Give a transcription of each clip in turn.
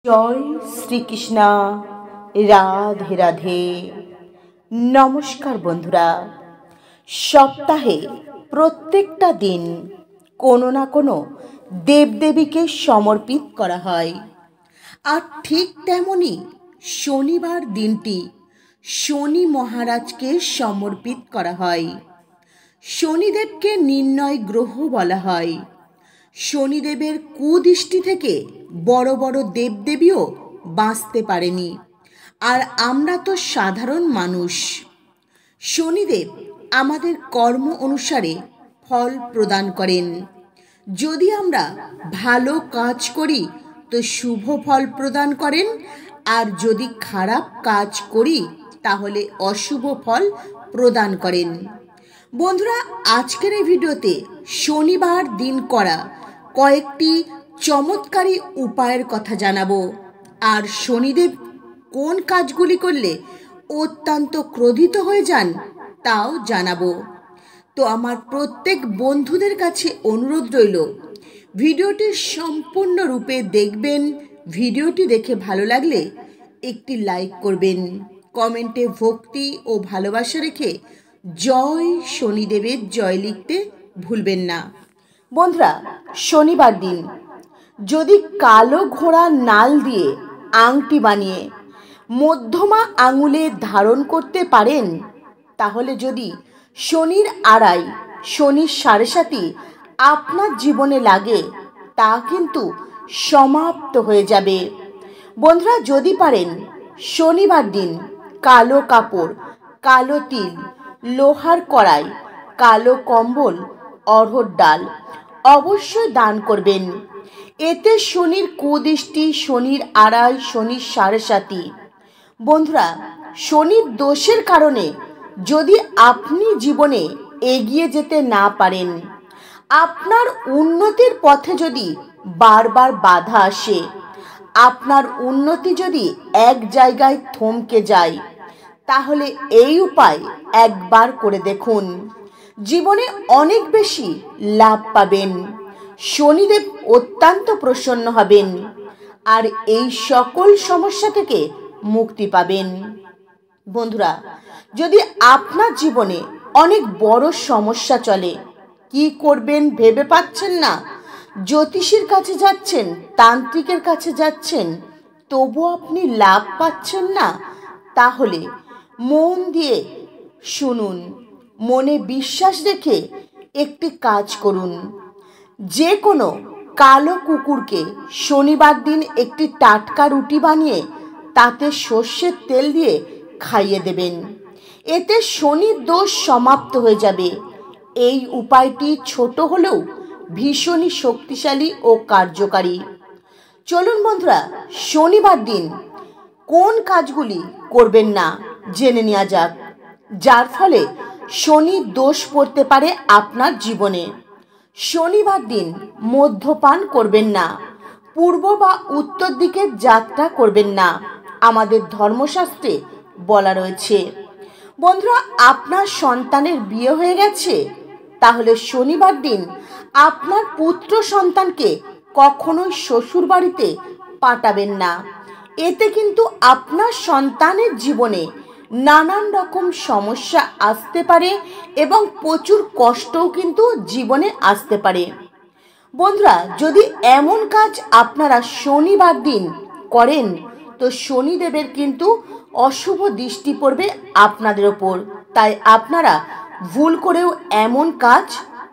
জয় শ্রীকৃষ্ণ। রাধে রাধে। নমস্কার বন্ধুরা। সপ্তাহে প্রত্যেকটা দিন কোনো না কোনো দেবদেবীকে সমর্পিত করা হয়, আর ঠিক তেমনি শনিবার দিনটি শনি মহারাজকে সমর্পিত করা হয়। শনিদেবকে নির্ণয় গ্রহ বলা হয়। শনিদেবের কুদৃষ্টি থেকে বড় বড় দেবদেবীও বাঁচতে পারেনি, আর আমরা তো সাধারণ মানুষ। শনিদেব আমাদের কর্ম অনুসারে ফল প্রদান করেন। যদি আমরা ভালো কাজ করি তো শুভ ফল প্রদান করেন, আর যদি খারাপ কাজ করি তাহলে অশুভ ফল প্রদান করেন। বন্ধুরা, আজকের এই ভিডিওতে শনিবার দিন করা কয়েকটি চমৎকারী উপায়ের কথা জানাবো, আর শনিদেব কোন কাজগুলি করলে অত্যন্ত ক্রোধিত হয়ে যান তাও জানাবো। তো আমার প্রত্যেক বন্ধুদের কাছে অনুরোধ রইল, ভিডিওটি সম্পূর্ণরূপে দেখবেন। ভিডিওটি দেখে ভালো লাগলে একটি লাইক করবেন, কমেন্টে ভক্তি ও ভালোবাসা রেখে জয় শনিদেবের জয় লিখতে ভুলবেন না। বন্ধুরা, শনিবার দিন যদি কালো ঘোড়া নাল দিয়ে আংটি বানিয়ে মধ্যমা আঙুলে ধারণ করতে পারেন, তাহলে যদি শনির আড়াই, শনির সাড়ে সাতি আপনার জীবনে লাগে, তা কিন্তু সমাপ্ত হয়ে যাবে। বন্ধুরা, যদি পারেন শনিবার দিন কালো কাপড়, কালো তিল, লোহার কড়াই, কালো কম্বল, অড়হর ডাল অবশ্যই দান করবেন। এতে শনির কুদৃষ্টি, শনির আড়াই, শনির সাড়ে সাতি। বন্ধুরা, শনির দোষের কারণে যদি আপনি জীবনে এগিয়ে যেতে না পারেন, আপনার উন্নতির পথে যদি বারবার বাধা আসে, আপনার উন্নতি যদি এক জায়গায় থমকে যায়, তাহলে এই উপায় একবার করে দেখুন। জীবনে অনেক বেশি লাভ পাবেন, শনিদেব অত্যন্ত প্রসন্ন হবেন, আর এই সকল সমস্যা থেকে মুক্তি পাবেন। বন্ধুরা, যদি আপনার জীবনে অনেক বড় সমস্যা চলে, কি করবেন ভেবে পাচ্ছেন না, জ্যোতিষীর কাছে যাচ্ছেন, তান্ত্রিকের কাছে যাচ্ছেন, তবু আপনি লাভ পাচ্ছেন না, তাহলে মন দিয়ে শুনুন, মনে বিশ্বাস রেখে একটি কাজ করুন। যে কোনো কালো কুকুরকে শনিবার দিন একটি টাটকা রুটি বানিয়ে তাতে সর্ষের তেল দিয়ে খাইয়ে দেবেন। এতে শনির দোষ সমাপ্ত হয়ে যাবে। এই উপায়টি ছোট হলেও ভীষণই শক্তিশালী ও কার্যকারী। চলুন বন্ধুরা, শনিবার দিন কোন কাজগুলি করবেন না জেনে নেওয়া যাক, যার ফলে শনির দোষ পড়তে পারে আপনার জীবনে। শনিবার দিন মদ্যপান করবেন না, পূর্ব বা উত্তর দিকে যাত্রা করবেন না, আমাদের ধর্মশাস্ত্রে বলা রয়েছে। বন্ধুরা, আপনার সন্তানের বিয়ে হয়ে গেছে, তাহলে শনিবার দিন আপনার পুত্র সন্তানকে কখনোই শ্বশুর বাড়িতে পাঠাবেন না। এতে কিন্তু আপনার সন্তানের জীবনে নানান রকম সমস্যা আসতে পারে এবং প্রচুর কষ্টও কিন্তু জীবনে আসতে পারে। বন্ধুরা, যদি এমন কাজ আপনারা শনিবার দিন করেন, তো শনিদেবের কিন্তু অশুভ দৃষ্টি পড়বে আপনাদের ওপর। তাই আপনারা ভুল করেও এমন কাজ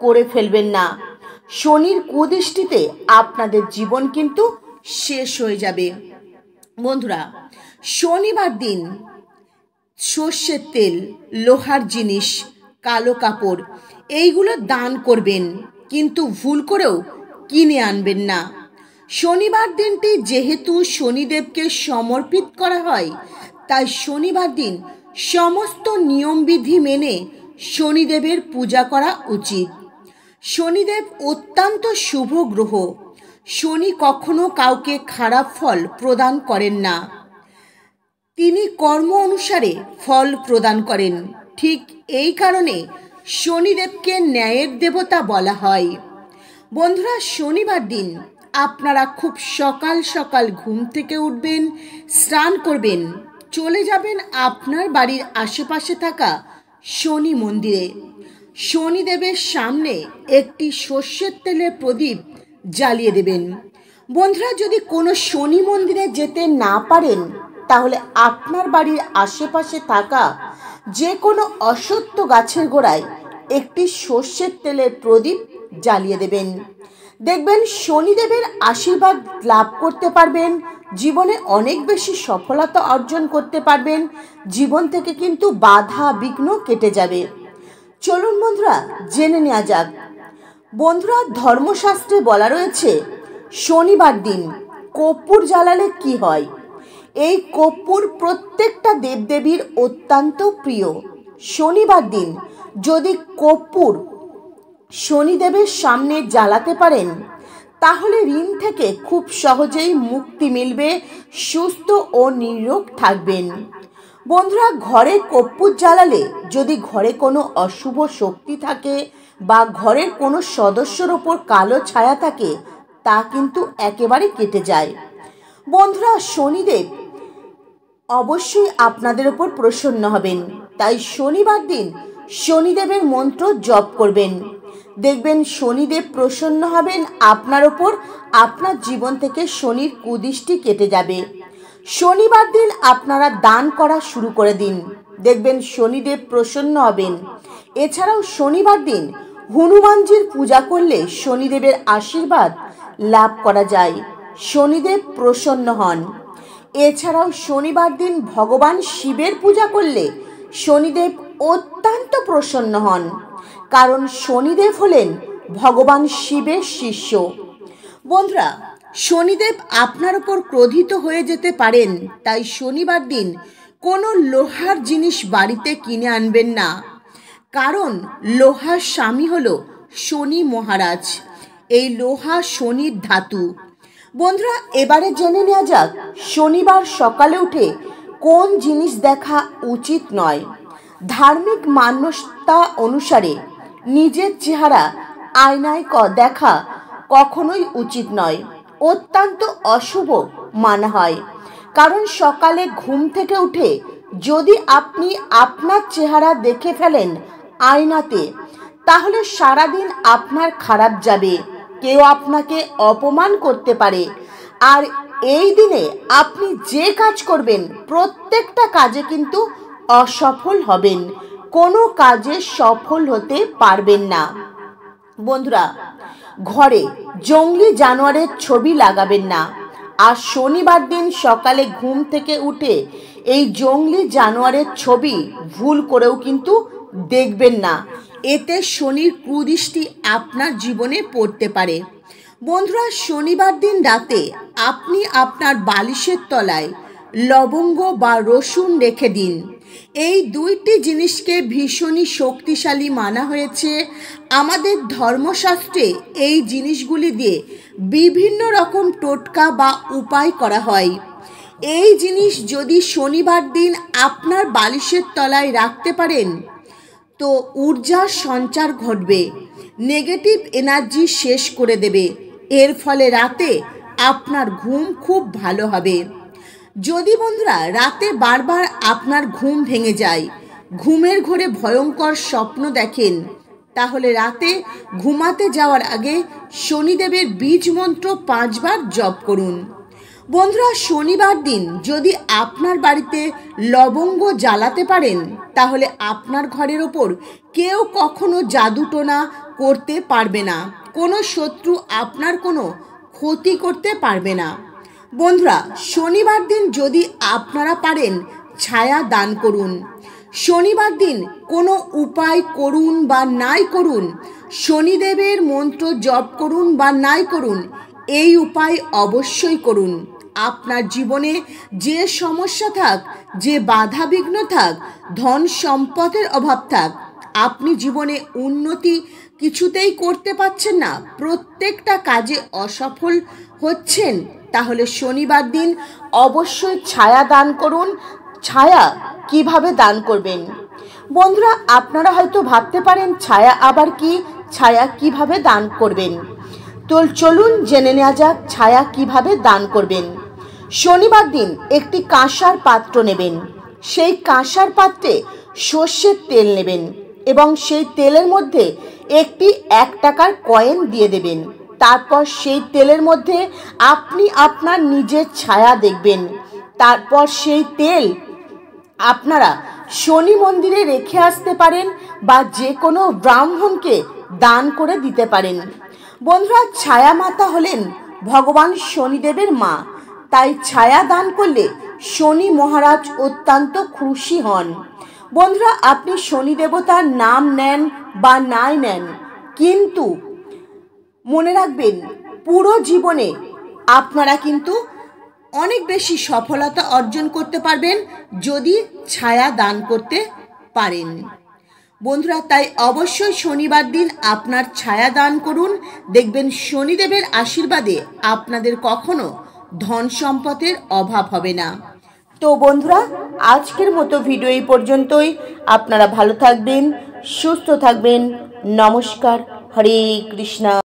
করে ফেলবেন না। শনির কুদৃষ্টিতে আপনাদের জীবন কিন্তু শেষ হয়ে যাবে। বন্ধুরা, শনিবার দিন সর্ষের তেল, লোহার জিনিস, কালো কাপড় এইগুলো দান করবেন, কিন্তু ভুল করেও কিনে আনবেন না। শনিবার দিনটি যেহেতু শনিদেবকে সমর্পিত করা হয়, তাই শনিবার দিন সমস্ত নিয়মবিধি মেনে শনিদেবের পূজা করা উচিত। শনিদেব অত্যন্ত শুভ গ্রহ। শনি কখনো কাউকে খারাপ ফল প্রদান করেন না, তিনি কর্ম অনুসারে ফল প্রদান করেন। ঠিক এই কারণে শনিদেবকে ন্যায়ের দেবতা বলা হয়। বন্ধুরা, শনিবার দিন আপনারা খুব সকাল সকাল ঘুম থেকে উঠবেন, স্নান করবেন, চলে যাবেন আপনার বাড়ির আশেপাশে থাকা শনি মন্দিরে। শনিদেবের সামনে একটি সর্ষের তেলের প্রদীপ জ্বালিয়ে দেবেন। বন্ধুরা, যদি কোনো শনি মন্দিরে যেতে না পারেন তাহলে আপনার বাড়ির আশেপাশে থাকা যে কোনো অশ্বত্থ গাছের গোড়ায় একটি সর্ষের তেলের প্রদীপ জ্বালিয়ে দেবেন। দেখবেন শনিদেবের আশীর্বাদ লাভ করতে পারবেন, জীবনে অনেক বেশি সফলতা অর্জন করতে পারবেন, জীবন থেকে কিন্তু বাধা বিঘ্ন কেটে যাবে। চলুন বন্ধুরা, জেনে নেওয়া যাক। বন্ধুরা, ধর্মশাস্ত্রে বলা রয়েছে শনিবার দিন কর্পূর জ্বালালে কি হয়। এই কর্পূর প্রত্যেকটা দেবদেবীর অত্যন্ত প্রিয়। শনিবার দিন যদি কর্পূর শনিদেবের সামনে জ্বালাতে পারেন তাহলে ঋণ থেকে খুব সহজেই মুক্তি মিলবে, সুস্থ ও নিরোগ থাকবেন। বন্ধুরা, ঘরে কর্পূর জ্বালালে যদি ঘরে কোনো অশুভ শক্তি থাকে বা ঘরের কোনো সদস্যর ওপর কালো ছায়া থাকে তা কিন্তু একেবারে কেটে যায়। বন্ধুরা, শনিদেব অবশ্যই আপনাদের ওপর প্রসন্ন হবেন, তাই শনিবার দিন শনিদেবের মন্ত্র জপ করবেন। দেখবেন শনিদেব প্রসন্ন হবেন আপনার ওপর, আপনার জীবন থেকে শনির কুদৃষ্টি কেটে যাবে। শনিবার দিন আপনারা দান করা শুরু করে দিন, দেখবেন শনিদেব প্রসন্ন হবেন। এছাড়াও শনিবার দিন হনুমানজির পূজা করলে শনিদেবের আশীর্বাদ লাভ করা যায়, শনিদেব প্রসন্ন হন। এছাড়াও শনিবার দিন ভগবান শিবের পূজা করলে শনিদেব অত্যন্ত প্রসন্ন হন, কারণ শনিদেব হলেন ভগবান শিবের শিষ্য। বন্ধুরা, শনিদেব আপনার উপর ক্রোধিত হয়ে যেতে পারেন, তাই শনিবার দিন কোনো লোহার জিনিস বাড়িতে কিনে আনবেন না, কারণ লোহার স্বামী হলো শনি মহারাজ। এই লোহা শনির ধাতু। বন্ধুরা, এবারে জেনে নেওয়া যাক শনিবার সকালে উঠে কোন জিনিস দেখা উচিত নয়। ধার্মিক মান্যতা অনুসারে নিজের চেহারা আয়নায় দেখা কখনোই উচিত নয়, অত্যন্ত অশুভ মানা হয়। কারণ সকালে ঘুম থেকে উঠে যদি আপনি আপনার চেহারা দেখে ফেলেন আয়নাতে তাহলে সারাদিন আপনার খারাপ যাবে, কেউ আপনাকে অপমান করতে পারে। আর এই দিনে আপনি যে কাজ করবেন প্রত্যেকটা কাজে কিন্তু অসফল হবেন, কোনো কাজে সফল হতে পারবেন না। বন্ধুরা, ঘরে জঙ্গলি জানোয়ারের ছবি লাগাবেন না। আর শনিবার দিন সকালে ঘুম থেকে উঠে এই জঙ্গলি জানোয়ারের ছবি ভুল করেও কিন্তু দেখবেন না, এতে শনির কুদৃষ্টি আপনার জীবনে পড়তে পারে। বন্ধুরা, শনিবার দিন রাতে আপনি আপনার বালিশের তলায় লবঙ্গ বা রসুন রেখে দিন। এই দুইটি জিনিসকে ভীষণই শক্তিশালী মানা হয়েছে। আমাদের ধর্মশাস্ত্রে এই জিনিসগুলি দিয়ে বিভিন্ন রকম টোটকা বা উপায় করা হয়। এই জিনিস যদি শনিবার দিন আপনার বালিশের তলায় রাখতে পারেন তো ঊর্জার সঞ্চার ঘটবে, নেগেটিভ এনার্জি শেষ করে দেবে। এর ফলে রাতে আপনার ঘুম খুব ভালো হবে। যদি বন্ধুরা রাতে বারবার আপনার ঘুম ভেঙে যায়, ঘুমের ঘোরে ভয়ঙ্কর স্বপ্ন দেখেন, তাহলে রাতে ঘুমাতে যাওয়ার আগে শনিদেবের বীজ মন্ত্র 5 বার জপ করুন। বন্ধুরা, শনিবার দিন যদি আপনার বাড়িতে লবঙ্গ জ্বালাতে পারেন তাহলে আপনার ঘরের ওপর কেউ কখনো জাদুটোনা করতে পারবে না, কোনো শত্রু আপনার কোনো ক্ষতি করতে পারবে না। বন্ধুরা, শনিবার দিন যদি আপনারা পারেন ছায়া দান করুন। শনিবার দিন কোনো উপায় করুন বা নাই করুন, শনিদেবের মন্ত্র জপ করুন বা নাই করুন, এই উপায় অবশ্যই করুন। আপনার জীবনে যে সমস্যা থাক, যে বাধা বিঘ্ন থাক, ধন সম্পদের অভাব থাক, আপনি জীবনে উন্নতি কিছুতেই করতে পারছেন না, প্রত্যেকটা কাজে অসফল হচ্ছেন, তাহলে শনিবার দিন অবশ্যই ছায়া দান করুন। ছায়া কিভাবে দান করবেন? বন্ধুরা, আপনারা হয়তো ভাবতে পারেন ছায়া আবার কি, ছায়া কিভাবে দান করবেন? তো চলুন জেনে নেওয়া যাক ছায়া কিভাবে দান করবেন। শনিবার দিন একটি কাঁসার পাত্র নেবেন। সেই কাঁসার পাত্রে সর্ষের তেল নেবেন এবং সেই তেলের মধ্যে একটি 1 টাকার কয়েন দিয়ে দেবেন। তারপর সেই তেলের মধ্যে আপনি আপনার নিজের ছায়া দেখবেন। তারপর সেই তেল আপনারা শনি মন্দিরে রেখে আসতে পারেন বা যে কোনো ব্রাহ্মণকে দান করে দিতে পারেন। বন্ধুরা, ছায়া মাতা হলেন ভগবান শনিদেবের মা, তাই ছায়া দান করলে শনি মহারাজ অত্যন্ত খুশি হন। বন্ধুরা, আপনি শনি দেবতার নাম নেন বা নাই নেন, কিন্তু মনে রাখবেন পুরো জীবনে আপনারা কিন্তু অনেক বেশি সফলতা অর্জন করতে পারবেন যদি ছায়া দান করতে পারেন। বন্ধুরা, তাই অবশ্যই শনিবার দিন আপনার ছায়া দান করুন। দেখবেন শনিদেবের আশীর্বাদে আপনাদের কখনো ধন সম্পদের অভাব হবে না। তো বন্ধুরা, আজকের মতো ভিডিও এই পর্যন্তই। আপনারা ভালো থাকবেন, সুস্থ থাকবেন। নমস্কার। হরে কৃষ্ণ।